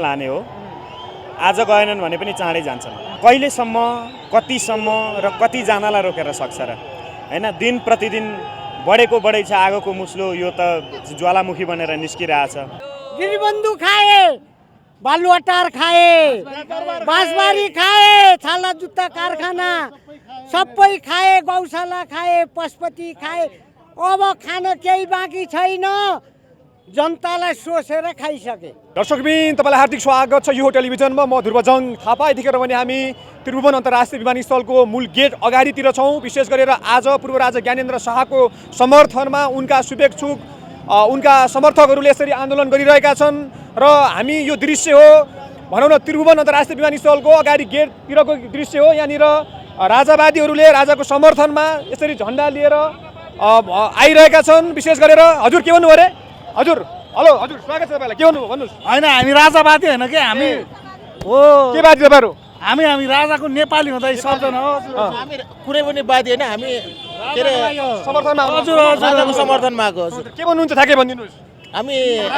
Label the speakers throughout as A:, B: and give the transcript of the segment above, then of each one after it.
A: लाने हो। आज गएनन् भने पनि चाँडै जान्छन्। कहिलेसम्म, कतिसम्म र कतिजनालाई रोकेर सक्छ र हैन? दिन प्रतिदिन बढेको बढै छ आगोको मुस्लो, यो त ज्वालामुखी बनेर निस्किरहेछ।
B: गिरिबन्धु खाए, बालुवाटार खाए, बाँसबारी खाए, छाला जुत्ता कारखाना सबै खाए, गौशाला खाए, पशुपति खाए। अब खान केही बाँकी छैन, जनतालाई सोचेर खाइसके।
C: दर्शकबिन तपाईँलाई हार्दिक स्वागत छ यो टेलिभिजनमा। म ध्रुवजङ थापा। यतिखेर भने हामी त्रिभुवन अन्तर्राष्ट्रिय विमानस्थलको मूल गेट अगाडितिर छौँ। विशेष गरेर आज पूर्व राजा ज्ञानेन्द्र शाहको समर्थनमा उनका शुभेच्छुक, उनका समर्थकहरूले यसरी आन्दोलन गरिरहेका छन् र हामी यो दृश्य हो भनौँ न त्रिभुवन अन्तर्राष्ट्रिय विमानस्थलको अगाडि गेटतिरको दृश्य हो। यहाँनिर राजावादीहरूले राजाको समर्थनमा यसरी झन्डा लिएर आइरहेका छन्। विशेष गरेर हजुर के भन्नुभयो अरे? हजुर हेलो, हजुर स्वागत छ तपाईँलाई। के भन्नुभयो भन्नुहोस्?
D: होइन, हामी राजावादी होइन कि हामी हो
C: के बाजी तपाईँहरू?
D: हामी राजाको नेपाली हुँदै सक्दैन हो।
E: हामी कुनै पनि वादी होइन, हामी के अरे
C: समर्थनमा
E: राजाको समर्थनमा आएको हजुर।
C: के भन्नुहुन्छ ठ्याक्कै भनिदिनुहोस्?
E: हामी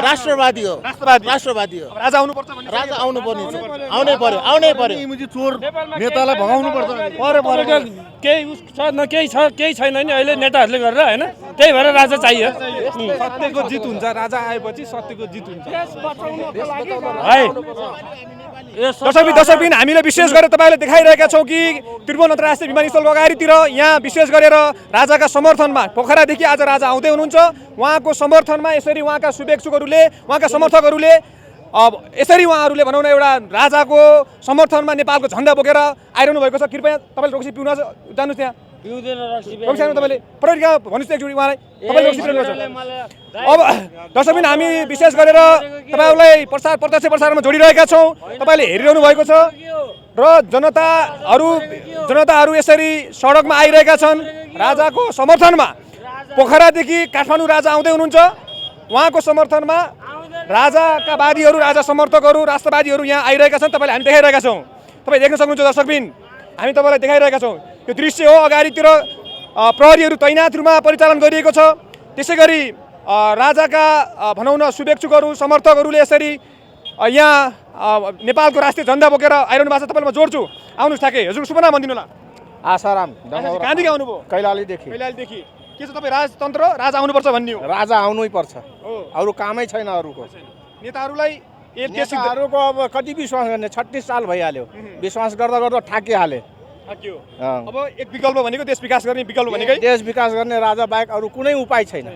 E: राष्ट्रवादी हो। राष्ट्रवादी हो।
C: राजा आउनुपर्छ भन्ने
E: राजा आउनु पर्ने छ, आउनै पर्यो।
D: चोर नेतालाई भगाउनु पर्छ।
F: केही छैन नि अहिले नेताहरूले गरेर हैन, त्यही भएर राजा चाहियो।
D: सत्यको जित हुन्छ, राजा आएपछि सत्यको जित हुन्छ।
C: दर्शकबिन हामीले विशेष गरेर तपाईँले देखाइरहेका छौँ कि त्रिभुवन अन्तर्राष्ट्रिय विमानस्थलको अगाडितिर यहाँ विशेष गरेर राजाका समर्थनमा पोखरादेखि आज राजा आउँदै हुनुहुन्छ। उहाँको समर्थनमा यसरी उहाँका शुभेच्छुकहरूले, उहाँका समर्थकहरूले यसरी उहाँहरूले भनौँ न एउटा राजाको समर्थनमा नेपालको झन्डा बोकेर आइरहनु भएको छ। कृपया तपाईँले रक्सी पिउन जानुहोस्, त्यहाँ रक्सी तपाईँले पढेर भन्नुहोस् एकचोटि उहाँलाई, तपाईँले रक्सी पिउनुहुन्छ। अब दर्शकबिन हामी विशेष गरेर तपाईँहरूलाई प्रत्यक्ष प्रसारणमा जोडिरहेका छौँ। तपाईँले हेरिरहनु भएको छ र जनताहरू यसरी सडकमा आइरहेका छन् राजाको समर्थनमा। पोखरादेखि काठमाडौँ राजा आउँदै हुनुहुन्छ, उहाँको समर्थनमा राजाका वादीहरू, राजा समर्थकहरू, राष्ट्रवादीहरू यहाँ आइरहेका छन्। तपाईँले हामी देखाइरहेका छौँ, तपाईँ देख्न सक्नुहुन्छ दर्शकबिन, हामी तपाईँलाई देखाइरहेका छौँ। यो दृश्य हो अगाडितिर प्रहरीहरू तैनात रूपमा परिचालन गरिएको छ। त्यसै गरी राजाका भनौँ न शुभेच्छुकहरू, समर्थकहरूले यसरी यहाँ नेपालको राष्ट्रिय झन्डा बोकेर आइरहनु भएको छ। तपाईँलाई म जोड्छु, आउनुहोस् ठ्याक्कै। हजुर शुभ नाम भनिदिनु होला।
G: आसाराम
C: कहाँदेखि आउनुभयो? कैलालीदेखि। के छ तपाईँ राजतन्त्र राजा आउनुपर्छ भन्ने हो?
G: राजा आउनै पर्छ, अरू कामै छैन अरूको।
C: नेताहरूलाई
G: नेताहरूको अब कति विश्वास गर्ने? 36 साल भइहाल्यो, विश्वास गर्दा गर्दा ठाकिहाले।
C: अब एक विकल्प भनेको देश विकास गर्ने विकल्प भनेकै
G: देश विकास गर्ने राजा बाहेक अरू कुनै उपाय छैन।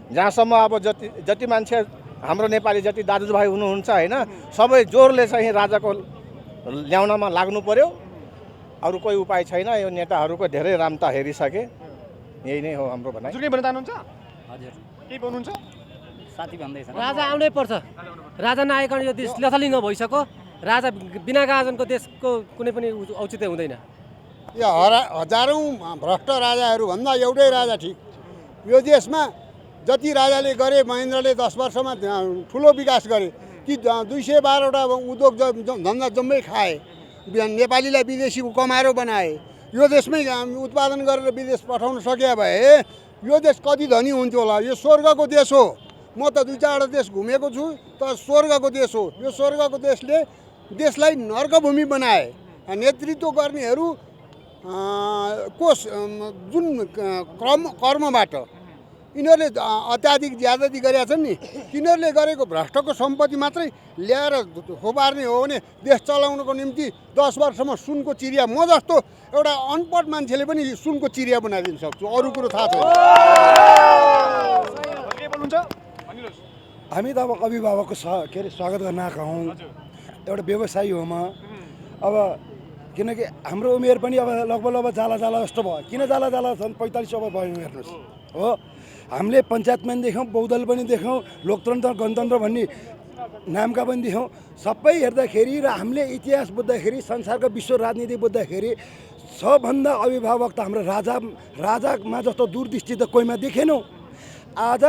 G: जहाँसम्म अब जति मान्छे हाम्रो नेपाली जति दाजुभाइ हुनुहुन्छ होइन, सबै जोरले चाहिँ राजाको ल्याउनमा लाग्नु पर्यो। अरू कोही उपाय छैन। यो नेताहरूको धेरै रामता हेरिसके। यही नै हो हाम्रो भनाइ।
C: हजुर के भन्न चाहनुहुन्छ?
H: हजुर
C: के भन्नुहुन्छ?
H: साथी भन्दैछ
B: राजा आउनै पर्छ। राजा नआइकन यो देश लथलिङ्ग भइसक्यो। राजा बिना गाजनको देशको कुनै पनि औचित्य हुँदैन।
I: यो हजारौँ भ्रष्ट राजाहरूभन्दा एउटै राजा ठिक। यो देशमा जति राजाले गरे, महेन्द्रले 10 वर्षमा ठुलो विकास गरे कि 212वटा उद्योग धन्दा जम्मै खाए, नेपालीलाई विदेशी कमारो बनाए। यो देशमै उत्पादन गरेर विदेश पठाउन सके भए यो देश कति धनी हुन्थ्यो होला। यो स्वर्गको देश हो। म त 2-4वटा देश घुमेको छु, तर स्वर्गको देश हो यो। स्वर्गको देशले देशलाई नर्कभूमि बनाए। नेतृत्व गर्नेहरू को जुन कर्मबाट यिनीहरूले अत्याधिक ज्यादती गरेका छन् नि, तिनीहरूले गरेको भ्रष्टको सम्पत्ति मात्रै ल्याएर थोपार्ने हो भने देश चलाउनको निम्ति 10 वर्षमा सुनको चिरिया, म जस्तो एउटा अनपढ मान्छेले पनि सुनको चिरिया बनाइदिन सक्छु। अरू कुरो थाहा छैन।
J: हामी त अब अभिभावकको के अरे स्वागत गर्न आएका हौँ। एउटा व्यवसायी हो म। अब किनकि हाम्रो उमेर पनि अब लगभग जाला जस्तो भयो। किन जाला छन्? 45 ओभर भयो हेर्नुहोस् हो। हामीले पञ्चायतमा पनि देख्यौँ, बहुदल पनि देख्यौँ, लोकतन्त्र गणतन्त्र भन्ने नामका पनि देख्यौँ। सबै हेर्दाखेरि र हामीले इतिहास बुझ्दाखेरि, संसारको विश्व राजनीति बुझ्दाखेरि सबभन्दा अभिभावक त हाम्रो राजामा जस्तो दूरदृष्टि त कोहीमा देखेनौँ। आज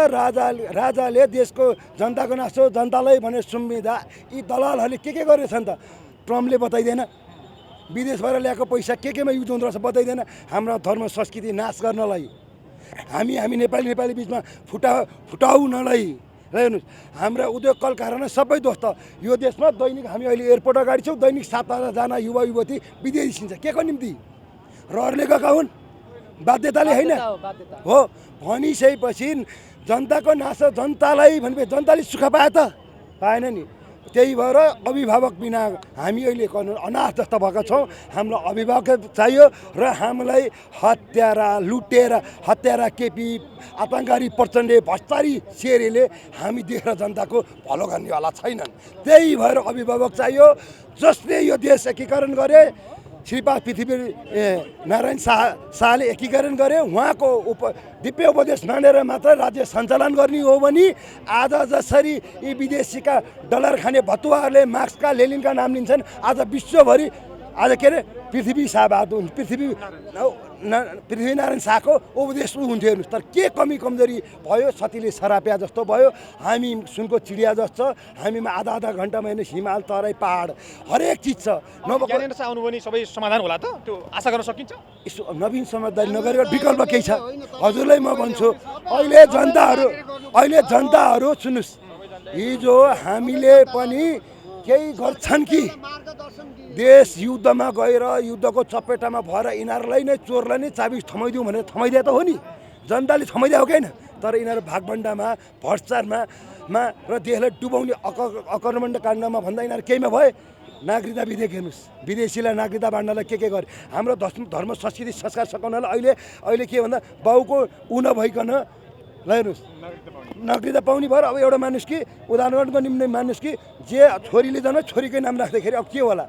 J: राजाले देशको जनताको नासो जनतालाई भने सुम्बिँदा यी दलालहरूले के गरेछन् त? ट्रम्पले बताइदिएन। विदेशबाट ल्याएको पैसा केमा युज हुँदो रहेछ बताइदिएन। हाम्रो धर्म संस्कृति नाश गर्नलाई, हामी नेपाली बिचमा फुटाउनलाई र हेर्नुहोस् हाम्रा उद्योग कल कारखाना सबै दोस्त यो देशमा दैनिक हामी अहिले एयरपोर्ट अगाडि छौँ दैनिक 7,000जना युवा युवती विदेशी छिन्छ के को निम्ति रहरले गएका हुन् बाध्यताले होइन हो भनिसकेपछि जनताको नासो जनतालाई भनेपछि जनताले सुख पाए त पाएन नि त्यही भएर अभिभावक बिना हामी अहिले अनाथ जस्तो भएका छौँ हामीलाई अभिभावक चाहियो र हामीलाई हत्यारा लुटेर हत्यारा केपी आतङ्ककारी प्रचण्ड भ्रष्टाचारी शेरेले हामी देखेर जनताको भलो गर्नेवाला छैनन् त्यही भएर अभिभावक चाहियो जसले यो देश एकीकरण गरे श्रीपाद पृथ्वी नारायण शाहले एकीकरण गरे उहाँको दिव्य उपदेश मानेर मात्र राज्य सञ्चालन गर्ने हो भने आज जसरी यी विदेशीका डलर खाने भतुवाहरूले मार्क्सका लेनिनका नाम लिन्छन् आज विश्वभरि आज के अरे पृथ्वीनारायण शाहको उपदेश हुन्थ्यो हेर्नुहोस् तर के कमी कमजोरी भयो सतीले सराप्या जस्तो भयो हामी सुनको चिडिया जस्तो हामीमा आधा आधा घन्टामा हेर्नुहोस् हिमाल तराई पहाड हरेक चिज छ
C: ज्ञानेन्द्र शाह आउनु भने सबै समाधान होला त त्यो आशा गर्न सकिन्छ
J: यसो नवीन समझदारी नगरेर विकल्प केही छ हजुरलाई म भन्छु अहिले जनताहरू सुन्नुहोस् हिजो हामीले पनि केही गर्छन् कि देश युद्धमा गएर युद्धको चपेटामा भएर यिनीहरूलाई नै चोरलाई नै चाबी थमाइदिउँ भनेर थमाइदिए त हो नि जनताले थमाइदिया हो कि होइन तर यिनीहरू भागभण्डामा भ्रष्टाचारमा र देशलाई डुबाउने अकर्मण्ड काण्डमा भन्दा यिनीहरू केहीमा भए नागरिकता विधेयक हेर्नुहोस् विदेशीलाई नागरिकता बाँड्नलाई के गरे हाम्रो धर्म संस्कृति संस्कार सघाउनलाई अहिले के भन्दा बाउको ऊ नभइकन ल हेर्नुहोस् नागरिकता पाउने भएर अब एउटा मानुस कि उदाहरणको निम्ति मानुस कि जे छोरीले जान छोरीकै नाम राख्दाखेरि अब के होला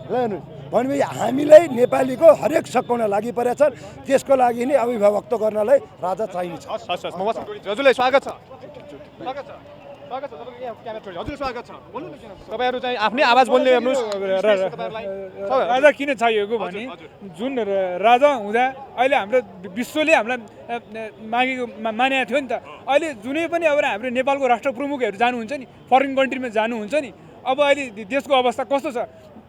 J: ल हेर्नुहोस् भनेपछि हामीलाई नेपालीको हरेक सघाउन लागि परेका छन् त्यसको लागि नै अभिभावक गर्नलाई राजा चाहिन्छ
C: हजुरलाई स्वागत छ हजुर स्वागत छ तपाईँहरू चाहिँ आफ्नै आवाज बोल्ने हेर्नुहोस्
F: राजा किन चाहिएको भने जुन राजा हुँदा अहिले हाम्रो विश्वले हामीलाई मानेको थियो नि त अहिले जुनै पनि अब हाम्रो नेपालको राष्ट्र प्रमुखहरू जानुहुन्छ नि फरेन कन्ट्रीमा जानुहुन्छ नि अब अहिले देशको अवस्था कस्तो छ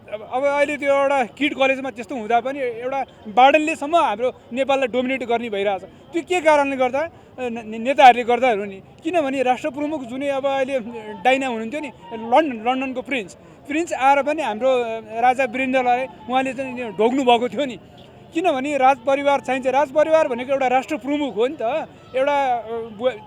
F: अब अहिले त्यो एउटा किड कलेजमा त्यस्तो हुँदा पनि एउटा बार्डनलेसम्म हाम्रो नेपाललाई डोमिनेट गर्ने भइरहेछ त्यो के कारणले गर्दा नेताहरूले गर्दाहरू नि किनभने राष्ट्र प्रमुख जुनै अब अहिले डाइना हुनुहुन्थ्यो नि लन्डनको प्रिन्स आएर पनि हाम्रो राजा वीरेन्द्रलाई उहाँले चाहिँ ढोग्नु भएको थियो नि किनभने राजपरिवार चाहिन्छ राजपरिवार भनेको एउटा राष्ट्र प्रमुख हो नि त एउटा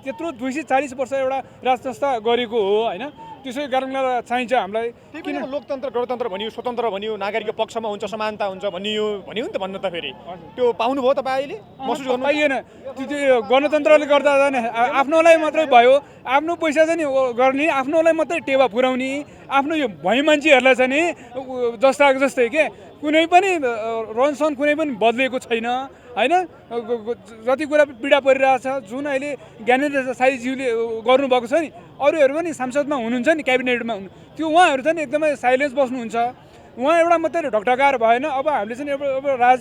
F: त्यत्रो 240 वर्ष एउटा राज संस्था गरेको हो होइन त्यसै कारणले चाहिन्छ हामीलाई
C: किन लोकतन्त्र गणतन्त्र भनियो स्वतन्त्र भनियो नागरिकको पक्षमा हुन्छ समानता हुन्छ भनियो नि त भन्न त फेरि त्यो पाउनुभयो तपाईँ अहिले महसुस गर्नु
F: पाइएन त्यो गणतन्त्रले गर्दा जाने आफ्नोलाई मात्रै भयो आफ्नो पैसा चाहिँ गर्ने आफ्नोलाई मात्रै टेवा पुर्याउने आफ्नो यो भई मान्छेहरूलाई चाहिँ नि जस्तै के कुनै पनि रहनसहन कुनै पनि बदलेको छैन होइन जति कुरा पीडा परिरहेछ जुन अहिले ज्ञानेन्द्र शाहीज्यूले गर्नुभएको छ नि अरूहरू पनि सांसदमा हुनुहुन्छ नि क्याबिनेटमा हुनु त्यो उहाँहरू चाहिँ एकदमै साइलेन्स बस्नुहुन्छ उहाँ एउटा मात्रै ढकढकाएर भएन अब हामीले चाहिँ अब राज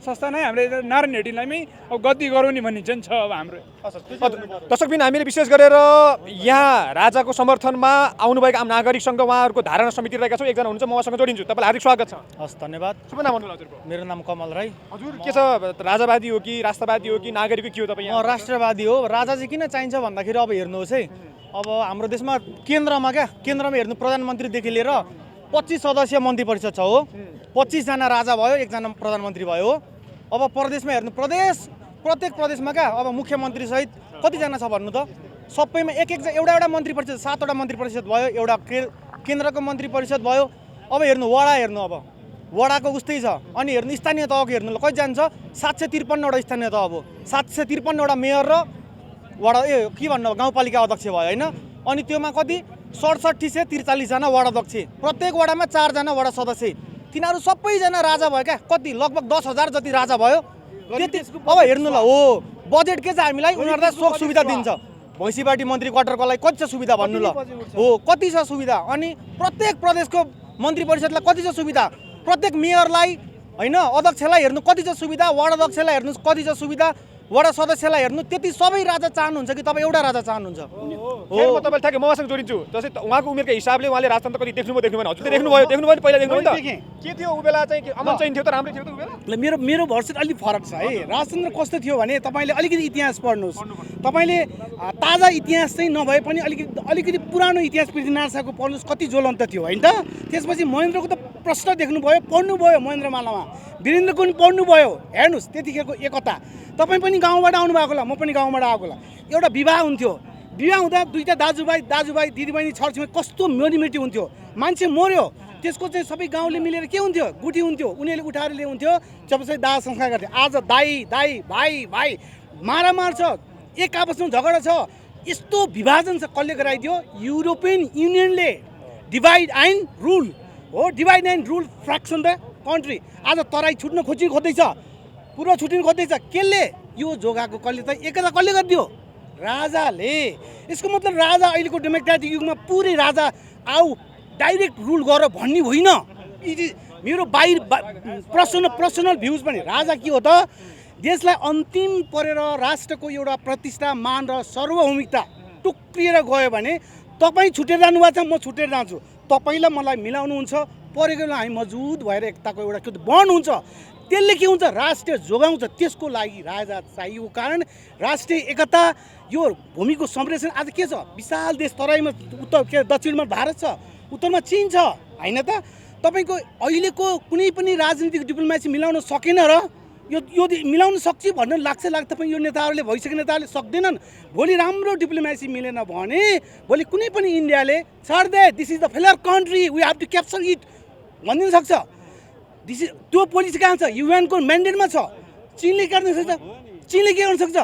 F: संस्था नै हामीले नारायण हेडीलाई अब गद्दी गरौँ नि भन्ने चाहिँ छ अब हाम्रो
C: दर्शकबिन हामीले विशेष गरेर यहाँ राजाको समर्थनमा आउनुभएका आम नागरिकसँग उहाँहरूको धारणा समिति रहेका छौँ एकजना हुनुहुन्छ म उहाँसँग जोडिन्छु तपाईँलाई हार्दिक स्वागत छ
H: हस् धन्यवाद
C: शुभ नाम भन्नु हजुरको
H: मेरो नाम कमल राई
C: हजुर के छ राजावादी हो कि राष्ट्रवादी हो कि नागरिक के हो तपाईँ
H: म राष्ट्रवादी हो राजा चाहिँ किन चाहिन्छ भन्दाखेरि अब हेर्नुहोस् है अब हाम्रो देशमा केन्द्रमा हेर्नु प्रधानमन्त्रीदेखि लिएर 25 सदस्यीय मन्त्री परिषद छ हो 25 जना राजा भयो 1 जना प्रधानमन्त्री भयो अब प्रदेशमा हेर्नु प्रत्येक प्रदेशमा अब मुख्यमन्त्री सहित कतिजना छ भन्नु त सबैमा एउटा मन्त्री परिषद 7 वटा मन्त्री परिषद भयो एउटा केन्द्रको मन्त्री परिषद भयो अब हेर्नु वडा हेर्नु अब वडाको उस्तै छ अनि हेर्नु स्थानीय तहको हेर्नु कति जान्छ 753 वटा स्थानीय तह अब 753 वटा मेयर र वडा के भन्नु गाउँपालिका अध्यक्ष भयो होइन अनि त्योमा कति 67 से 43 जना वडा अध्यक्ष प्रत्येक वडामा 4 जना वडा सदस्य तिनीहरू सबैजना राजा भयो क्या कति लगभग 10,000 जति राजा भयो त्यति अब हेर्नु ल हो बजेट के छ हामीलाई उनीहरूलाई सोख सुविधा दिन्छ भैँसीबाटी मन्त्री क्वार्टरको लागि कति छ सुविधा भन्नु ल हो कति छ सुविधा अनि प्रत्येक प्रदेशको मन्त्री परिषदलाई कति छ सुविधा प्रत्येक मेयरलाई होइन अध्यक्षलाई हेर्नु कति छ सुविधा वार्ड अध्यक्षलाई हेर्नु कति छ सुविधा वडा सदस्यलाई हेर्नु त्यति सबै राजा चाहनुहुन्छ कि तपाईँ एउटा राजा चाहनुहुन्छ?
C: खेल म तपाईँले ठ्याक्कै मसँग जोडिन्छु। जस्तै उहाँको उमेरको हिसाबले उहाँले राजतन्त्र कति देख्नुभयो देख्नु भएन? हजुर त देख्नुभयो नि पहिला देख्नुभयो नि त? के थियो उ बेला चाहिँ अमन चाहिँ थियो त राम्रै थियो त उ बेला?
H: मेरो भर्सन अलिक फरक छ है। राजतन्त्र कस्तो थियो भने तपाईँले अलिकति इतिहास पढ्नुहोस्। तपाईँले ताजा इतिहास चाहिँ नभए पनि अलिकति पुरानो इतिहास पृथ्वीनारायण शाहको पढ्नुहोस्, कति ज्वलन्त थियो होइन त? त्यसपछि महेन्द्रको त प्रश्न देख्नुभयो, पढ्नुभयो महेन्द्रमालामा, वीरेन्द्रको पनि पढ्नुभयो, हेर्नुहोस् त्यतिखेरको एकता। तपाईँ पनि गाउँबाट आउनुभएको होला, म पनि गाउँबाट आएको होला। एउटा विवाह हुन्थ्यो, विवाह हुँदा दुईवटा दाजुभाइ दिदीबहिनी छरछिमेकी कस्तो मेरीमेटी हुन्थ्यो। मान्छे मर्यो त्यसको चाहिँ सबै गाउँले मिलेर के हुन्थ्यो, गुठी हुन्थ्यो, उनीहरूले उठाएर ल्याउँथ्यो, जबसरी दाह संस्कार गर्थे। आज दाई भाइ मारामार छ, एक आपसमा झगडा छ, यस्तो विभाजन छ। कसले गराइदियो? युरोपियन युनियनले। डिभाइड एन्ड रुल हो, divide and rule fraction the country. आज तराई छुट्न खोज्दैछ, पुरो छुट्टिन खोज्दैछ। कसले यो जोगाएको? कसले त एकता कसले गरिदियो? राजाले। यसको मतलब राजा अहिलेको डेमोक्रेटिक युगमा पुरै राजा आऊ डाइरेक्ट रुल गर भन्ने होइन। मेरो पर्सनल भ्युज पनि राजा के हो त? देशलाई अन्तिम परेर राष्ट्रको एउटा प्रतिष्ठा, मान र सार्वभौमिकता टुक्रिएर गयो भने तपाईँ छुटेर जानुभएको छ, म छुटेर जान्छु, तपाईँलाई मलाई मिलाउनुहुन्छ, परेको बेला हामी मजबुत भएर एकताको एउटा के बन्ड हुन्छ। त्यसले के हुन्छ? राष्ट्र जोगाउँछ। त्यसको लागि राजा चाहिएको कारण राष्ट्रिय एकता, यो भूमिको संरक्षण। आज के छ? विशाल देश, तराईमा दक्षिणमा भारत छ, उत्तरमा चीन छ होइन त? तपाईँको अहिलेको कुनै पनि राजनीतिक डिप्लोमेसी मिलाउन सकेन र यो मिलाउन सक्छ भन्ने लाग्छ तपाईँ यो नेताहरूले, भइसकेको नेताहरूले सक्दैनन्। भोलि राम्रो डिप्लोमेसी मिलेन भने भोलि कुनै पनि इन्डियाले छाड दे, this is the failure country, we have to capture it भनिदिन सक्छ। त्यो पोलिसी कहाँ छ? युएनको म्यान्डेटमा छ। चीनले के गर्न सक्छ? चीनले के गर्न सक्छ?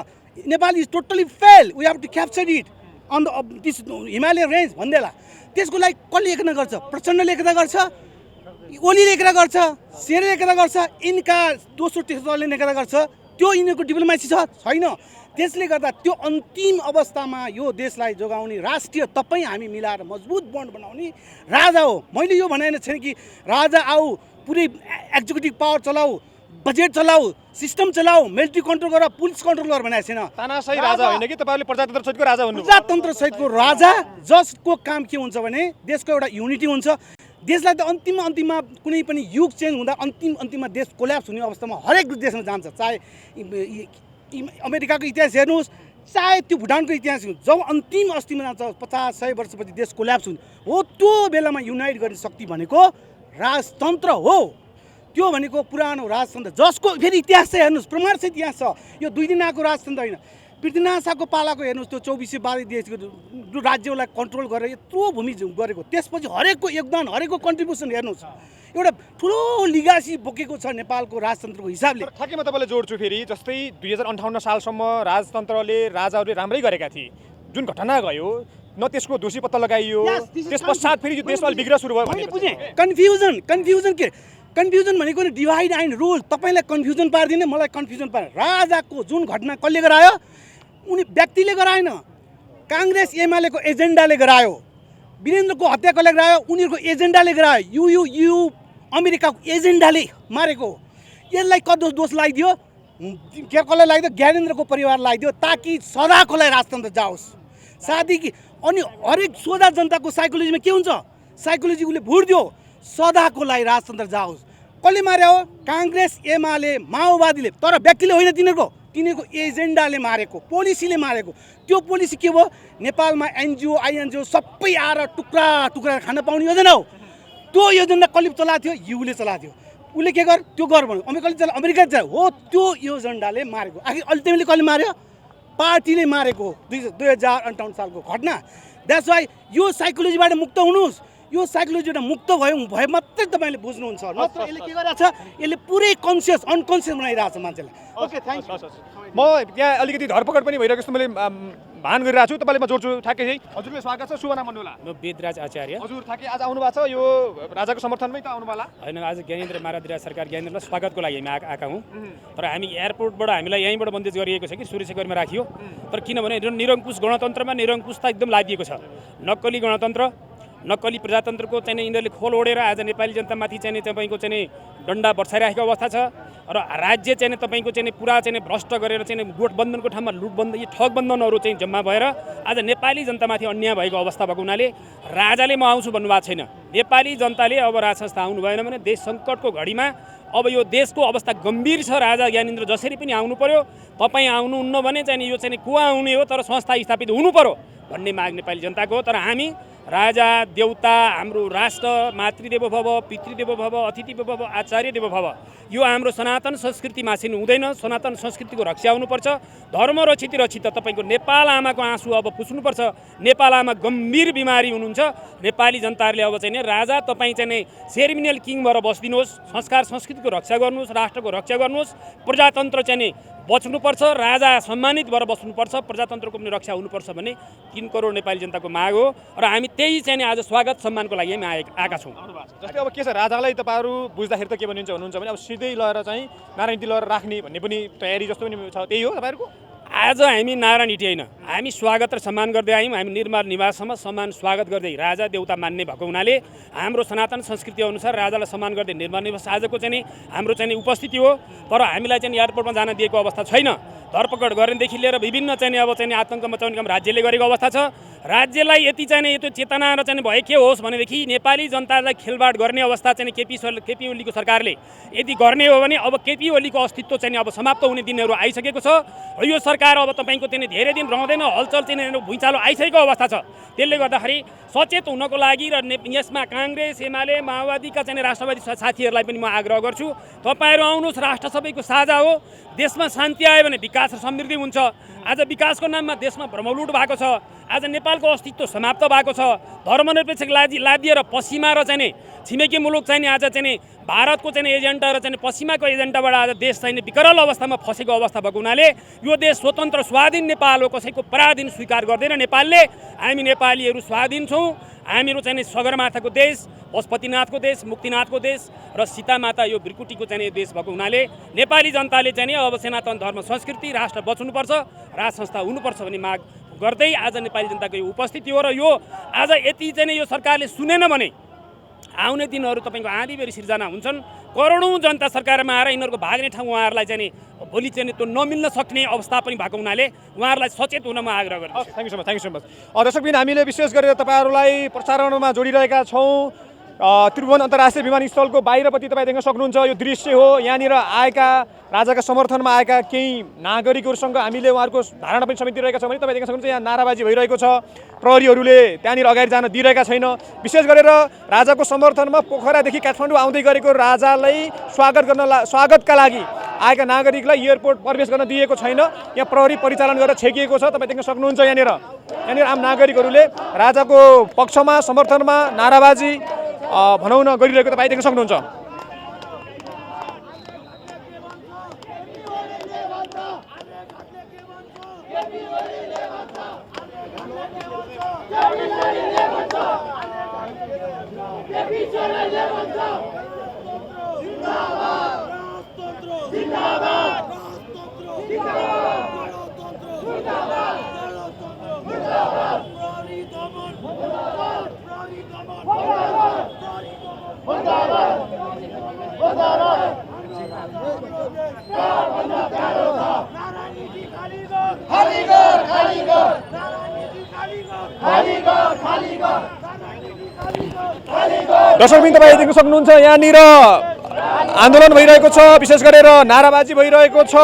H: Nepal is totally fail, we have to capture it on the this Himalaya range भन्दैला। त्यसको लागि कसले एकता गर्छ? प्रचण्डले एकता गर्छ, ओलीले एकता गर्छ, शेरले एकता गर्छ, यिनका दोस्रो तेस्रो दलले एकता गर्छ। त्यो यिनीहरूको डिप्लोमेसी छैन। त्यसले गर्दा त्यो अन्तिम अवस्थामा यो देशलाई जोगाउने राष्ट्रिय तपाईँ हामी मिलाएर मजबुत बन्ड बनाउने राजा हो। मैले यो भनेको छैन कि राजा आऊ पुरै एक्जिक्युटिभ पावर चलाऊ, बजेट चलाऊ, सिस्टम चलाऊ, मिलिट्री कन्ट्रोल गर, पुलिस कन्ट्रोल गर भनेको छैन।
C: तानाशाही राजा होइन कि तपाईँले प्रजातन्त्र सहितको राजा हुनु?
H: प्रजातन्त्र सहितको राजा जसको काम के हुन्छ भने देशको एउटा युनिटी हुन्छ। देशलाई त अन्तिममा कुनै पनि युग चेन्ज हुँदा अन्तिममा देश कोल्याप्स हुने अवस्थामा हरेक देशमा जान्छ। चाहे अमेरिकाको इतिहास हेर्नुहोस्, चाहे त्यो भुटानको इतिहास हेर्नुहोस्, जब अन्तिम अस्तिमा जान्छ 50-100 वर्षपछि देश कोल्याप्स हुने हो, त्यो बेलामा युनाइट गर्ने शक्ति भनेको राजतन्त्र हो। त्यो भनेको पुरानो राजतन्त्र जसको फेरि इतिहास चाहिँ हेर्नुहोस्, प्रमाणित इतिहास छ। यो 2 दिन आएको राजतन्त्र होइन। पृथ्वीनारायण शाहको पालाको हेर्नुहोस्, त्यो 24 देशको राज्यलाई कन्ट्रोल गरेर यत्रो भूमि गरेको, त्यसपछि हरेकको योगदान, हरेकको कन्ट्रिब्युसन हेर्नुहोस्। एउटा ठुलो लिगासी बोकेको छ नेपालको राजतन्त्रको हिसाबले।
C: ठ्याक्कै म तपाईँलाई जोड्छु फेरि। जस्तै 2058 सालसम्म राजतन्त्रले राजाहरूले राम्रै गरेका थिए। जुन घटना गयो न त्यसको दोषी पत्ता लगाइयो, त्यस पश्चात फेरि यो देशमा बिग्र सुरु भयो।
H: मैले बुझेँ कन्फ्युजन के? कन्फ्युजन भनेको नि डिभाइड एन्ड रुल। तपाईँलाई कन्फ्युजन पारिदिने, मलाई कन्फ्युजन पार। राजाको जुन घटना कसले गरायो? उनी व्यक्तिले गराएन, काङ्ग्रेस एमालेको एजेन्डाले गरायो। वीरेन्द्रको हत्या कसले गरायो? उनीहरूको एजेन्डाले गरायो। यु अमेरिकाको एजेन्डाले मारेको। यसलाई कति दोष लगाइदियो? कसलाई लगाइदियो? ज्ञानेन्द्रको परिवार लगाइदियो, ताकि सदाको लागि राजतन्त्र जाओस्। साथी कि अनि हरेक सोझा जनताको साइकोलोजीमा के हुन्छ? साइकोलोजी उसले भुट दियो, सदाको लागि राजतन्त्र जाओस्। कसले मार्यो? काङ्ग्रेस एमाले माओवादीले, तर व्यक्तिले होइन, तिनीहरूको एजेन्डाले मारेको, पोलिसीले मारेको। त्यो पोलिसी के भयो? नेपालमा एनजिओ आइएनजिओ सबै आएर टुक्रा खान पाउने योजना हो। त्यो योजना कसले चलाएको थियो? युले चलाएको थियो। उसले के गर? त्यो गर भन्यो। अमेरिका चलायो हो। त्यो एजेन्डाले मारेको। आखिर अल्टिमेटली कसले मार्यो? पार्टीले मारेको। 2058 सालको घटना। द्याट्स वाइ यो साइकोलोजीबाट मुक्त हुनुहोस्। यो साइकोलोजीबाट मुक्त भए मात्रै तपाईँले बुझ्नुहुन्छ। नत्र यसले के गरिरहेको छ? यसले पुरै कन्सियस अनकन्सियस बनाइरहेको छ मान्छेलाई। Okay, thanks.
C: म त्यहाँ अलिकति धरपकड पनि भइरहेको जस्तो मैले भान गरिरहेको छु। तपाईँले म जोड्छु ठ्याक्कै चाहिँ। हजुरले स्वागत छ। शुभ नाम भन्नुहोला?
K: म वेदराज आचार्य।
C: हजुर ठ्याक्कै आज आउनु भएको छ, यो राजाको समर्थनमै त आउनु होला?
K: होइन, आज ज्ञानेन्द्र महाराज सरकार ज्ञानेन्द्रलाई स्वागतको लागि हामी आएका हौँ। तर हामी एयरपोर्टबाट हामीलाई यहीँबाट बन्देज गरिएको छ कि सुरेशगरमा राखियो। तर किनभने निरङ्कुश गणतन्त्रमा निरङ्कुशता एकदम लादिएको छ। नक्कली गणतन्त्र, नक्कली प्रजातन्त्रको चाहिँ यिनीहरूले खोल ओढेर आज नेपाली जनतामाथि चाहिँ तपाईँको चाहिँ डन्डा बर्साइरहेको अवस्था छ र राज्य चाहिँ तपाईँको चाहिँ पुरा चाहिँ भ्रष्ट गरेर चाहिँ गोठबन्धनको ठाउँमा लुटबन्धन यी ठगबन्धनहरू चाहिँ जम्मा भएर आज नेपाली जनतामाथि अन्याय भएको अवस्था भएको हुनाले राजाले म आउँछु भन्नुभएको छैन। नेपाली जनताले अब राज संस्था आउनु भएन भने देश सङ्कटको घडीमा अब यो देशको अवस्था गम्भीर छ। राजा ज्ञानेन्द्र जसरी पनि आउनु पर्यो, तपाईँ आउनुहुन्न भने चाहिँ यो चाहिँ को आउने हो तर संस्था स्थापित हुनु पर्यो भन्ने माग नेपाली जनताको हो। तर हामी राजा देवता हाम्रो राष्ट्र मातृदेवो भव पितृदेवो भव अतिथिदेवो भव आचार्य देवो भव यो हाम्रो सनातन संस्कृति मासिनु हुँदैन। सनातन संस्कृतिको रक्षा हुनुपर्छ। धर्म रक्षित रक्षित तपाईँको नेपाल आमाको आँसु अब पुस्नुपर्छ। नेपाल आमा गम्भीर बिमारी हुनुहुन्छ। नेपाली जनताहरूले अब चाहिँ राजा तपाईँ चाहिँ सेरिमिनियल किङ भएर बसिदिनुहोस्, संस्कार संस्कृतिको रक्षा गर्नुहोस्, राष्ट्रको रक्षा गर्नुहोस्, प्रजातन्त्र चाहिँ बच्नुपर्छ, राजा सम्मानित भएर बस्नुपर्छ, प्रजातन्त्रको पनि रक्षा हुनुपर्छ भन्ने 3 करोड नेपाली जनताको माग हो र हामी त्यही चाहिँ आज स्वागत सम्मानको लागि हामी आएका छौँ।
C: जस्तै अब के छ राजालाई तपाईँहरू बुझ्दाखेरि त के भन्नुहुन्छ भने अब सिधै लगेर चाहिँ नारायणी लगेर राख्ने भन्ने पनि तयारी जस्तो पनि छ, त्यही हो तपाईँहरूको?
K: आज हामी नारायण हिटी होइन, हामी स्वागत र सम्मान गर्दै आयौँ। हामी निर्माण निवाससम्म सम्मान स्वागत गर्दै राजा देवता मान्ने भएको हुनाले हाम्रो सनातन संस्कृति अनुसार राजालाई सम्मान गर्दै निर्माण निवास आजको चाहिँ हाम्रो चाहिँ उपस्थिति हो। तर हामीलाई चाहिँ एयरपोर्टमा जान दिएको अवस्था छैन। धरपकड गर्नेदेखि लिएर विभिन्न चाहिँ अब चाहिँ आतङ्क मचाउने काम राज्यले गरेको अवस्था छ। राज्यलाई यति चाहिँ यो चेतना र चाहिँ भए के होस् भनेदेखि नेपाली जनतालाई खेलबाड गर्ने अवस्था चाहिँ केपी ओलीको सरकारले यदि गर्ने हो भने अब केपी ओलीको अस्तित्व चाहिँ अब समाप्त हुने दिनहरू आइसकेको छ। यो सरकार अब तपाईँको चाहिँ धेरै दिन रहँदैन, हलचल चाहिँ भुइँचालो आइसकेको अवस्था छ। त्यसले गर्दाखेरि सचेत हुनको लागि र यसमा काङ्ग्रेस एमाले माओवादीका चाहिँ राष्ट्रवादी साथीहरूलाई पनि म आग्रह गर्छु, तपाईँहरू आउनुहोस्। राष्ट्र सबैको साझा हो। देशमा शान्ति आयो भने विकास र समृद्धि हुन्छ। आज विकासको नाममा देशमा भ्रमलुट भएको छ। आज नेपालको अस्तित्व समाप्त भएको छ। धर्मनिरपेक्ष लादिएर पश्चिमा र चाहिँ छिमेकी मुलुक चाहिँ आज चाहिँ भारतको चाहिँ एजेन्डा र चाहिँ पश्चिमाको एजेन्डाबाट आज देश चाहिँ विकराल अवस्थामा फसेको अवस्था भएको हुनाले यो देश स्वतन्त्र स्वाधीन नेपाल हो, कसैको पराधीन स्वीकार गर्दैन नेपालले। हामी नेपालीहरू स्वाधीन छौँ। हामीहरू चाहिँ सगरमाथाको देश, पशुपतिनाथको देश, मुक्तिनाथको देश र सीतामाता यो भृकुटीको चाहिँ देश भएको हुनाले नेपाली जनताले चाहिँ अब सनातन धर्म संस्कृति राष्ट्र बच्नुपर्छ, राज संस्था हुनुपर्छ भन्ने माग गर्दै आज नेपाली जनताको यो उपस्थिति हो। र यो आज यति चाहिँ यो सरकारले सुनेन भने आउने दिनहरू तपाईँको आँधीबेरी सिर्जना हुन्छन्। करोडौँ जनता सरकारमा आएर यिनीहरूको भाग्ने ठाउँ उहाँहरूलाई चाहिँ भोलि चाहिँ त्यो नमिल्न सक्ने अवस्था पनि भएको हुनाले उहाँहरूलाई सचेत हुन म आग्रह गर्छु।
C: Thank you so much. दर्शकबिन हामीले विशेष गरेर तपाईँहरूलाई प्रसारणमा जोडिरहेका छौँ। त्रिभुवन अन्तर्राष्ट्रिय विमानस्थलको बाहिरपट्टि तपाईँ देख्न सक्नुहुन्छ यो दृश्य हो। यहाँनिर आएका राजाका समर्थनमा आएका केही नागरिकहरूसँग हामीले उहाँहरूको धारणा पनि समेटिरहेका छौँ भने तपाईँ देख्न सक्नुहुन्छ यहाँ नाराबाजी भइरहेको छ। प्रहरीहरूले त्यहाँनिर अगाडि जान दिइरहेका छैन। विशेष गरेर राजाको समर्थनमा पोखरादेखि काठमाडौँ आउँदै गरेको राजालाई स्वागतका लागि आएका नागरिकलाई एयरपोर्ट प्रवेश गर्न दिएको छैन। यहाँ प्रहरी परिचालन गरेर छेकिएको छ। तपाईँ देख्न सक्नुहुन्छ यहाँनिर आम नागरिकहरूले राजाको पक्षमा समर्थनमा नाराबाजी भनौँ न गरिरहेको तपाईँ देख्न सक्नुहुन्छ। दर्शकबिन तपाईँ देख्न सक्नुहुन्छ यहाँनिर आन्दोलन भइरहेको छ। विशेष गरेर नाराबाजी भइरहेको छ।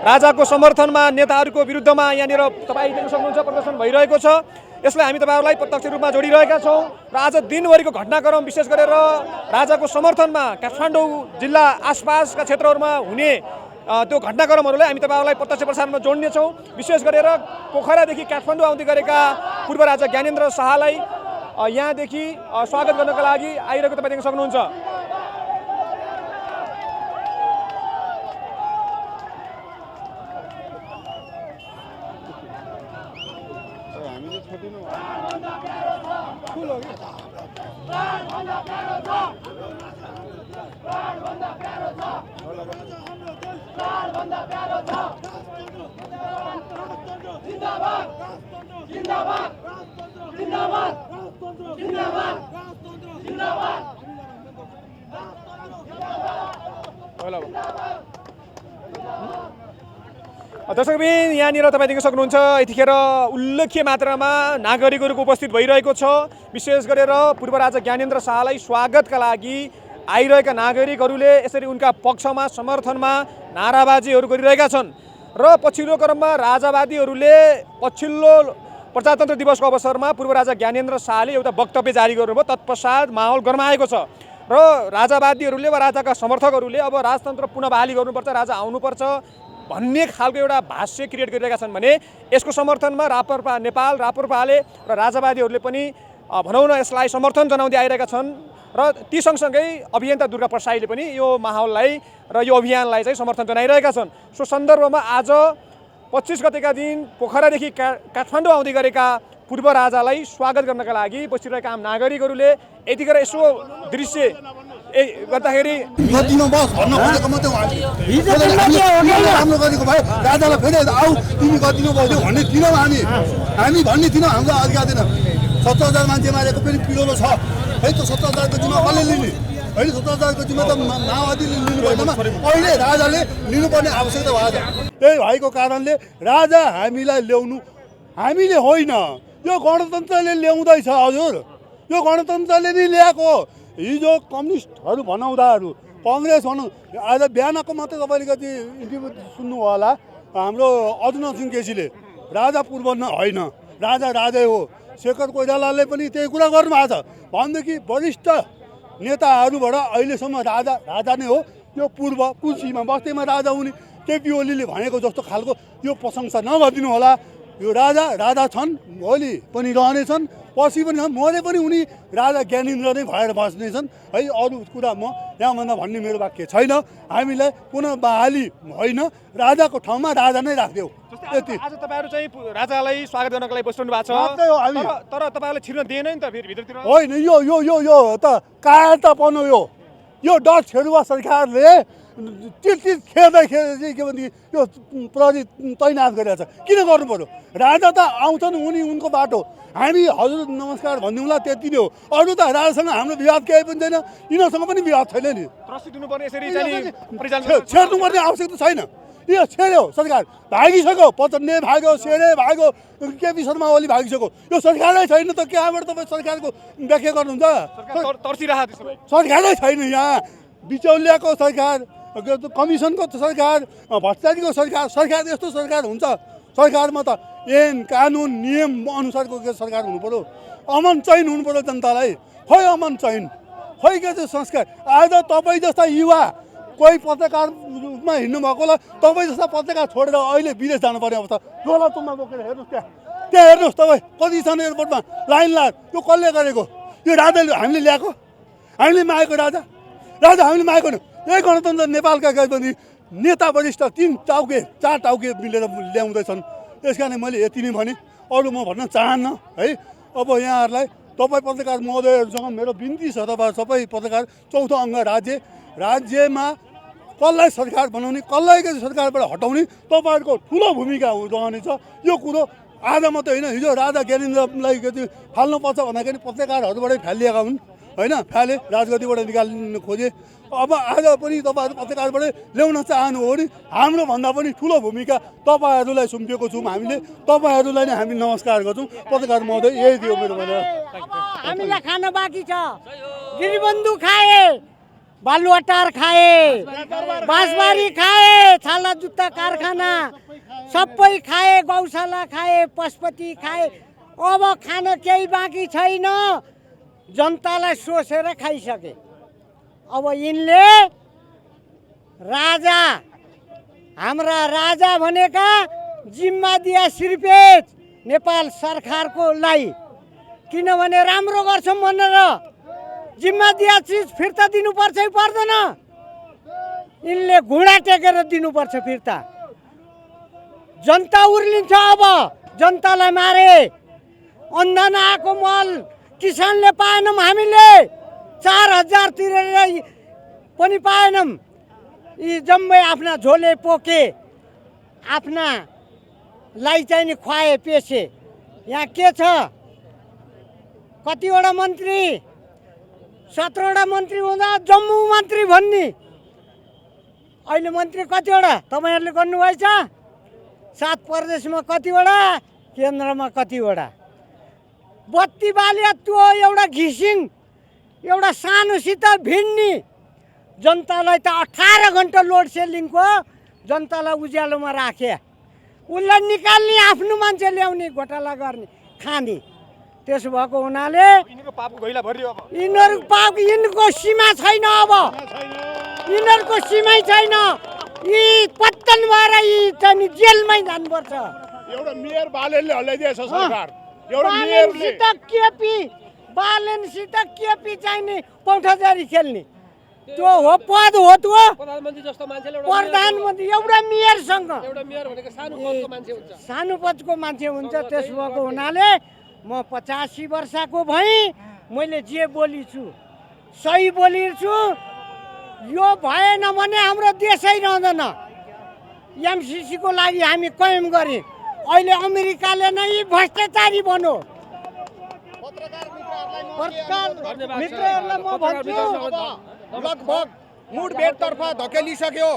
C: राजाको समर्थनमा नेताहरूको विरुद्धमा यहाँनिर तपाईँ देख्न सक्नुहुन्छ प्रदर्शन भइरहेको छ। यसलाई हामी तपाईँहरूलाई प्रत्यक्ष रूपमा जोडिरहेका छौँ। र आज दिनभरिको घटनाक्रम विशेष गरेर राजाको समर्थनमा काठमाडौँ जिल्ला आसपासका क्षेत्रहरूमा हुने त्यो घटनाक्रमहरूलाई हामी तपाईँहरूलाई प्रत्यक्ष प्रसारणमा जोड्नेछौँ। विशेष गरेर पोखरादेखि काठमाडौँ आउँदै गरेका पूर्व राजा ज्ञानेन्द्र शाहलाई यहाँदेखि स्वागत गर्नका लागि आइरहेको तपाईँ देख्न सक्नुहुन्छ। दर्शकबिन यहाँनिर तपाईँ देख्न सक्नुहुन्छ यतिखेर उल्लेख्य मात्रामा नागरिकहरूको उपस्थित भइरहेको छ। विशेष गरेर पूर्व राजा ज्ञानेन्द्र शाहलाई स्वागतका लागि आइरहेका नागरिकहरूले यसरी उनका पक्षमा समर्थनमा नाराबाजीहरू गरिरहेका छन् र पछिल्लो क्रममा राजावादीहरूले पछिल्लो प्रजातन्त्र दिवसको अवसरमा पूर्व राजा ज्ञानेन्द्र शाहले एउटा वक्तव्य जारी गर्नुभयो। तत्पश्चात माहौल गरमाएको छ र राजावादीहरूले वा राजाका समर्थकहरूले अब राजतन्त्र पुनः बहाली गर्नुपर्छ, राजा आउनुपर्छ भन्ने खालको एउटा भाष्य क्रिएट गरिरहेका छन् भने यसको समर्थनमा राप्रपा नेपाल, राप्रपाले र राजावादीहरूले पनि भनौँ न यसलाई समर्थन जनाउँदै आइरहेका छन् र ती सँगसँगै अभियन्ता दुर्गा प्रसाईले पनि यो माहौललाई र यो अभियानलाई चाहिँ समर्थन जनाइरहेका छन्। सो सन्दर्भमा आज 25 गतेका दिन पोखरादेखि काठमाडौँ आउँदै गरेका पूर्व राजालाई स्वागत गर्नका लागि बसिरहेका आम नागरिकहरूले यतिखेर यसो दृश्य गर्दाखेरि
I: राम्रो गरेको भए राजालाई फेरि आऊ तिमी गरिदिनु भयो भन्ने दिनौँ हामी भन्ने दिनौँ। हाम्रो अधिकार दिन 70,000 मान्छे मारेको पनि पिरोलो छ है। त्यो 70,000को जिम्मा कसले लिने होइन? 70,000को जिम्मा त माओवादीले लिनु पर्दैन, अहिले राजाले लिनुपर्ने आवश्यकता भएको छ। त्यही भएको कारणले राजा हामीलाई ल्याउनु हामीले होइन, यो गणतन्त्रले ल्याउँदैछ हजुर। यो गणतन्त्रले नै ल्याएको। हिजो कम्युनिस्टहरू भनाउँदाहरू कङ्ग्रेस भनौँ, आज बिहानको मात्रै तपाईँले कति इन्टरभ्यू सुन्नु होला हाम्रो अरुण सिंह केसीले राजा पूर्व होइन, राजा राजै हो। शेखर कोइरालाले पनि त्यही कुरा गर्नुभएको छ भनेदेखि वरिष्ठ नेताहरूबाट अहिलेसम्म राजा राजा नै हो। यो पूर्व कुर्सीमा बस्दैमा राजा हुने केपी ओलीले भनेको जस्तो खालको यो प्रशंसा नगरिदिनु होला। यो राजा राजा छन्, भोलि पनि रहनेछन्, पछि पनि मरे पनि उनी राजा ज्ञानेन्द्र नै भएर बस्नेछन् है। अरू कुरा म यहाँभन्दा भन्ने मेरो वाक्य छैन। हामीलाई पुनः बहाली होइन, राजाको ठाउँमा राजा नै राखिदेऊ यति।
C: आज तपाईँहरू चाहिँ राजालाई स्वागत गर्नको लागि बसिरहनु भएको छ, तर तपाईँहरूलाई छिर्न दिएन नि त फेरि भित्रतिर?
I: होइन, यो यो यो यो त कायरतापन हो। यो डच खेरुवा सरकारले चिट खेल्दै चाहिँ के भने यो प्रहरी तैनात गरेको छ। किन गर्नु पर्यो? राजा त आउँछन्, उनी उनको बाटो, हामी हजुर नमस्कार भनिदिउँला त्यति नै हो। अरू त राजासँग हाम्रो विवाद केही पनि छैन, यिनीहरूसँग पनि विवाद छैन नि।
C: त्रसित दिनुपर्ने यसरी चाहिँ
I: छेड्नुपर्ने आवश्यकता छैन। यो छेड्यो सरकार, भागिसक्यो, पचन्ने भाग्यो, सेरे भाग्यो, केपी शर्मा ओली भागिसक्यो। यो सरकारै छैन त कहाँबाट तपाईँ सरकारको व्याख्या गर्नुहुन्छ? सरकारै छैन यहाँ। बिचौलियाको सरकार, कमिसनको सरकार, भ्रष्टाचारीको सरकार, सरकार यस्तो सरकार हुन्छ। सरकारमा त ऐन कानुन नियम अनुसारको सरकार हुनु पर्यो। अमन चैन हुनु पर्यो जनतालाई। खोइ अमन चैन, खोइ के चाहिँ संस्कार। आज तपाईँ जस्ता युवा कोही पत्रकार रूपमा हिँड्नु भएकोलाई तपाईँ जस्ता पत्रकार छोडेर अहिले विदेश जानुपर्ने अवस्था। झोला तुमा बोकेर हेर्नुहोस् त्यहाँ हेर्नुहोस् तपाईँ कति छन् एयरपोर्टमा लाइन लाएर। यो कसले गरेको? यो राजाले हामीले ल्याएको, हामीले मागेको राजा हामीले मागेको नि। यही गणतन्त्र नेपालका पनि नेता वरिष्ठ 3 टाउके 4 टाउके मिलेर ल्याउँदैछन्। यस कारण मैले यति नै भने, अरू म भन्न चाहन्न है। अब यहाँहरूलाई तपाईँ पत्रकार महोदयहरूसँग मेरो बिन्ती छ, तपाईँ सबै पत्रकार चौथो अङ्ग राज्यमा कसलाई सरकार बनाउने, कसलाई सरकारबाट हटाउने तपाईँहरूको ठुलो भूमिका रहनेछ। यो कुरो आज मात्रै होइन, हिजो राजा ज्ञानेन्द्रलाई फाल्नुपर्छ भन्दाखेरि पत्रकारहरूबाटै फालिएका हुन् होइन, फाले राजगद्दीबाट निकाल्न खोजे। अब आज पनि तपाईँहरू पत्रकारबाटै ल्याउन चाहनु हो भने हाम्रो भन्दा पनि ठुलो भूमिका तपाईँहरूलाई सुम्पिएको छौँ हामीले। तपाईँहरूलाई नै हामी नमस्कार गर्छौँ। पत्रकार महोदय यही दियो मेरो भनेर।
L: हामीलाई खान बाँकी छ। गिरिबन्धु खाए, बालुवाटार खाए, बाँसबारी खाए, छाला जुत्ता कारखाना सबै खाए, गौशाला खाए, पशुपति खाए। अब खान केही बाँकी छैन। जनतालाई सोचेर खाइसके। अब यिनले राजा, हाम्रा राजा भनेका जिम्मा दिया सिर्पेज नेपाल सरकारको लाई, किनभने राम्रो गर्छौँ भनेर जिम्मा दिया चिज फिर्ता दिनुपर्छ कि पर्दैन? यिनले घुँडा टेकेर दिनुपर्छ फिर्ता। जनता उर्लिन्छ। अब जनतालाई मारे, अन्धन आएको मल किसानले पाएनौँ, हामीले 4,000 तिरेर पनि पाएनौँ। यी जम्मै आफ्ना झोले पोके, आफ्नालाई चाहिँ नि खुवाए पेसे। यहाँ के छ? कतिवटा मन्त्री 17वटा मन्त्री हुँदा जम्मू मन्त्री भन्ने अहिले मन्त्री कतिवटा तपाईँहरूले गर्नुभएछ 7 प्रदेशमा कतिवटा केन्द्रमा कतिवटा बत्ती बाल्यो त्यो एउटा घिसिङ एउटा सानोसित भिड्ने जनतालाई त 18 घन्टा लोड सेडिङको जनतालाई उज्यालोमा राखे उसलाई निकाल्ने आफ्नो मान्छे ल्याउने घोटाला गर्ने खाने त्यसो भएको हुनाले यिनीहरूको सीमा छैन अब यिनीहरूको सीमै छैन यी पत्तन भएर यी चाहिँ जेलमै जानुपर्छ
E: एउटा मेयर बालेनले हल्लाइदिएछ सरकार
L: बालेनसित केपी चाहिने पौठाजारी खेल्ने त्यो हो पद हो त्यो
B: प्रधानमन्त्री जस्तो मान्छेले
L: प्रधानमन्त्री एउटा मेयरसँग
B: एउटा मेयर भनेको सानो पदको मान्छे हुन्छ
L: सानो पदको मान्छे हुन्छ त्यसो भएको हुनाले म 85 वर्षको भएँ मैले जे बोलिछु सही बोलिछु यो भएन भने हाम्रो देशै रहँदैन एमसीसीको लागि हामी कायम गरे अहिले अमेरिकाले नै भ्रष्टाचारी बन्यो मित्रहरूलाई म भन्छु
G: लगभग मुठभेडतर्फ धकेलिसक्यो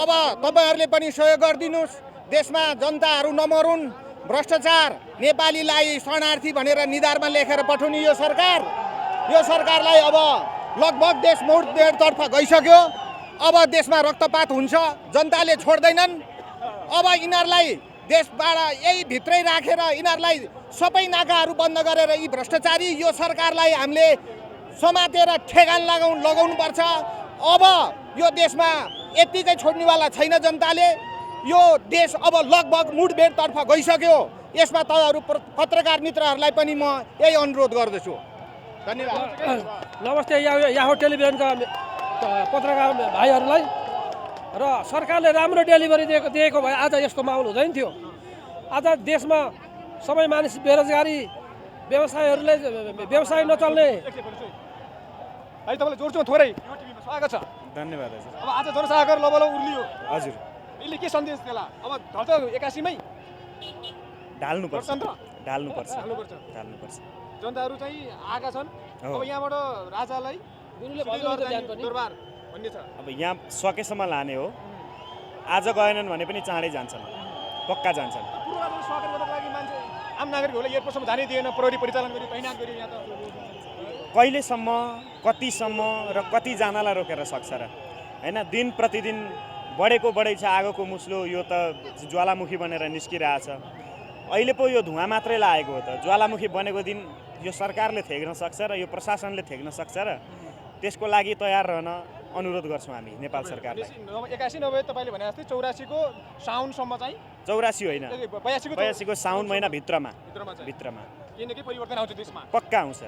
G: अब तपाईँहरूले पनि सहयोग गरिदिनुहोस् देशमा जनताहरू नमरुन् भ्रष्टाचार नेपालीलाई शरणार्थी भनेर निधारमा लेखेर पठाउने यो सरकारलाई अब लगभग देश मुठभेडतर्फ गइसक्यो अब देशमा रक्तपात हुन्छ जनताले छोड्दैनन् अब यिनीहरूलाई देशबाट यही भित्रै राखेर यिनीहरूलाई सबै नाकाहरू बन्द गरेर यी भ्रष्टाचारी यो सरकारलाई हामीले समातेर ठेगान लगाउनुपर्छ अब यो देशमा यत्तिकै छोड्नेवाला छैन जनताले यो देश अब लगभग मुठभेडतर्फ गइसक्यो यसमा तपाईँहरू पत्रकार मित्रहरूलाई पनि म यही अनुरोध गर्दछु धन्यवाद
B: नमस्ते याहो टेलिभिजनका पत्रकार भाइहरूलाई र सरकारले राम्रो डेलिभरी दिएको भए आज यस्तो माहौल हुँदैन थियो आज देशमा सबै मानिस बेरोजगारी व्यवसायहरूले व्यवसाय नचल्ने
C: है तपाईँलाई जोड्छु थोरै स्वागत छ
A: धन्यवाद हजुर
C: अब आज जनसागर लबल उर्लियो
A: हजुर
C: यसले के सन्देश दिला अब ढल्छ 81 मै
A: ढाल्नुपर्छ
C: ढाल्नुपर्छ जनताहरू चाहिँ आएका छन् अब यहाँबाट राजालाई दरबार भन्ने छ
A: अब यहाँ सकेसम्म लाने हो आज गएनन् भने पनि चाँडै जान्छन् पक्का जान्छन्
C: पूर्वमा स्वागत गर्नको लागि मान्छे आम नागरिकहरूले एयरपोर्टसम्म जानै दिएन प्रहरी परिचालन गरी तैनात गरी यहाँ त
A: कहिलेसम्म कतिसम्म र कतिजनालाई रोकेर सक्छ र होइन दिन प्रतिदिन बढेको बढै छ आगोको मुस्लो यो त ज्वालामुखी बनेर निस्किरहेछ अहिले पो यो धुवा मात्रै लागेको हो त ज्वालामुखी बनेको दिन यो सरकारले थेग्न सक्छ र यो प्रशासनले थेग्न सक्छ र त्यसको लागि तयार रहन अनुरोध गर्छौँ हामी नेपाल सरकारलाई
C: 81 नभए तपाईँले भने जस्तै 84 को साउनसम्म चाहिँ
A: 84 होइन 82 को साउन महिना भित्रमा
C: किनकि परिवर्तन आउँछ देशमा
A: पक्का आउँछ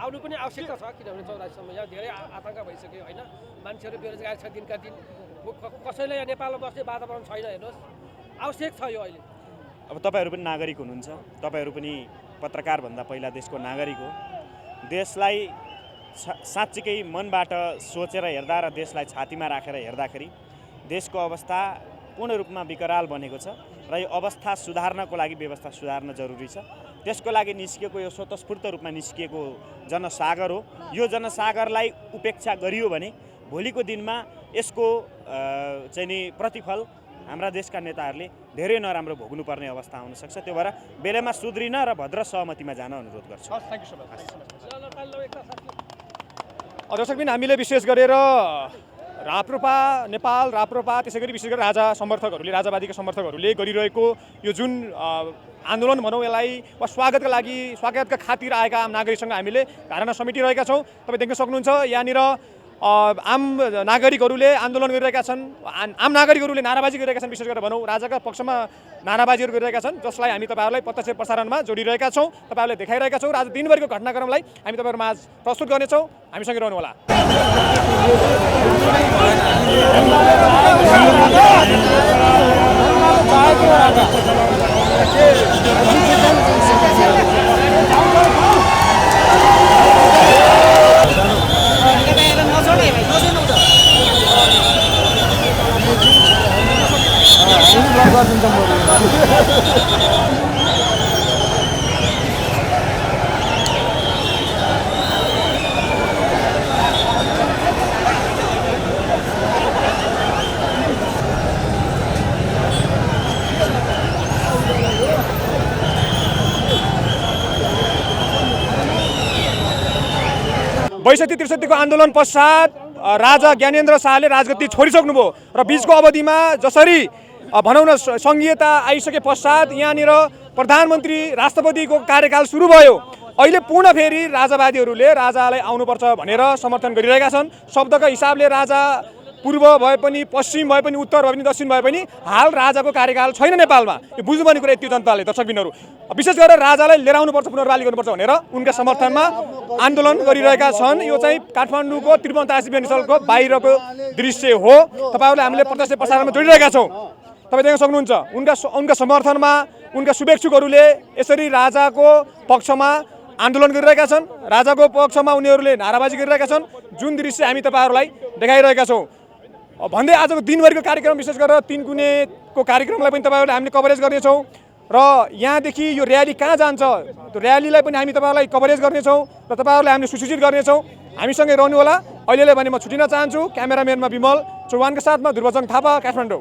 B: आउनु पनि आवश्यकता छ किनभने 84 सम्म यहाँ धेरै आतंक भइसक्यो होइन मान्छेहरू बेरोजगार छ दिनका दिन कसैले यहाँ नेपालमा बस्ने वातावरण छैन हेर्नुहोस् आवश्यक छ यो अहिले
A: अब तपाईँहरू पनि नागरिक हुनुहुन्छ तपाईँहरू पनि पत्रकार भन्दा पहिला देशको नागरिक हो देशलाई साँच्चीकै मनबाट सोचेर हेर्दा र देशलाई छातीमा राखेर हेर्दाखेरि देशको अवस्था पूर्ण रूपमा विकराल बनेको छ र यो अवस्था सुधार्नको लागि व्यवस्था सुधार्न जरुरी छ त्यसको लागि निस्किएको यो स्वतस्फूर्त रूपमा निस्किएको जनसागर हो यो जनसागरलाई उपेक्षा गरियो भने भोलिको दिनमा यसको चाहिँ नि प्रतिफल हाम्रा देशका नेताहरूले धेरै नराम्रो भोग्नुपर्ने अवस्था आउन सक्छ त्यो भएर बेलामा सुध्रिन र भद्र सहमतिमा जान अनुरोध गर्छु
C: दर्शकबिन हामीले विशेष गरेर राप्रपा नेपाल राप्रपा त्यसै गरी विशेष गरी राजा समर्थकहरूले राजावादीका समर्थकहरूले गरिरहेको यो जुन आन्दोलन भनौँ यसलाई वा स्वागतका खातिर आएका आम नागरिकसँग हामीले धारणा समेटिरहेका छौँ तपाईँ देख्न सक्नुहुन्छ यहाँनिर आम नागरिकहरूले आन्दोलन गरिरहेका छन् आम नागरिकहरूले नाराबाजी गरिरहेका छन् विशेष गरेर भनौँ राजाका पक्षमा नाराबाजीहरू गरिरहेका छन् जसलाई हामी तपाईँहरूलाई प्रत्यक्ष प्रसारणमा जोडिरहेका छौँ तपाईँहरूले देखाइरहेका छौँ र आज दिनभरिको घटनाक्रमलाई हामी तपाईँहरूमा आज प्रस्तुत गर्नेछौँ हामीसँगै रहनुहोला 62-63 को आन्दोलन पश्चात राजा ज्ञानेन्द्र शाहले राजगद्दी छोडिसक्नुभयो र बिचको अवधिमा जसरी भनौँ न सङ्घीयता आइसके पश्चात यहाँनिर प्रधानमन्त्री राष्ट्रपतिको कार्यकाल सुरु भयो। अहिले पुनः फेरि राजावादीहरूले राजालाई आउनुपर्छ भनेर समर्थन गरिरहेका छन्। शब्दको हिसाबले राजा पूर्व भए पनि पश्चिम भए पनि उत्तर भए पनि दक्षिण भए पनि हाल राजाको कार्यकाल छैन नेपालमा। यो बुझ्नुपर्ने कुरा यति जनताले दर्शकबिनहरू विशेष गरेर राजालाई लिएर आउनुपर्छ पुनर्बहाली गर्नुपर्छ भनेर उनका समर्थनमा आन्दोलन गरिरहेका छन्। यो चाहिँ काठमाडौँको त्रिभुवन तहसील विमानस्थलको बाहिरको दृश्य हो। तपाईँहरूले हामीले प्रत्यक्ष प्रसारणमा जोडिरहेका छौँ। तपाईँ देख्न सक्नुहुन्छ उनका समर्थनमा उनका शुभेच्छुकहरूले यसरी राजाको पक्षमा आन्दोलन गरिरहेका छन्। राजाको पक्षमा उनीहरूले नाराबाजी गरिरहेका छन्। जुन दृश्य हामी तपाईँहरूलाई देखाइरहेका छौँ भन्दै आजको दिनभरिको कार्यक्रम विशेष गरेर 3 कुनेको कार्यक्रमलाई पनि तपाईँहरूले हामीले कभरेज गर्नेछौँ र यहाँदेखि यो र्याली कहाँ जान्छ त्यो र्यालीलाई पनि हामी तपाईँहरूलाई कभरेज गर्नेछौँ र तपाईँहरूलाई हामीले सुसूचित गर्नेछौँ। हामीसँगै रहनुहोला। अहिलेलाई भने म छुटिन चाहन्छु। क्यामेराम्यानमा विमल चौहानको साथमा ध्रुवचङ थापा, काठमाडौँ।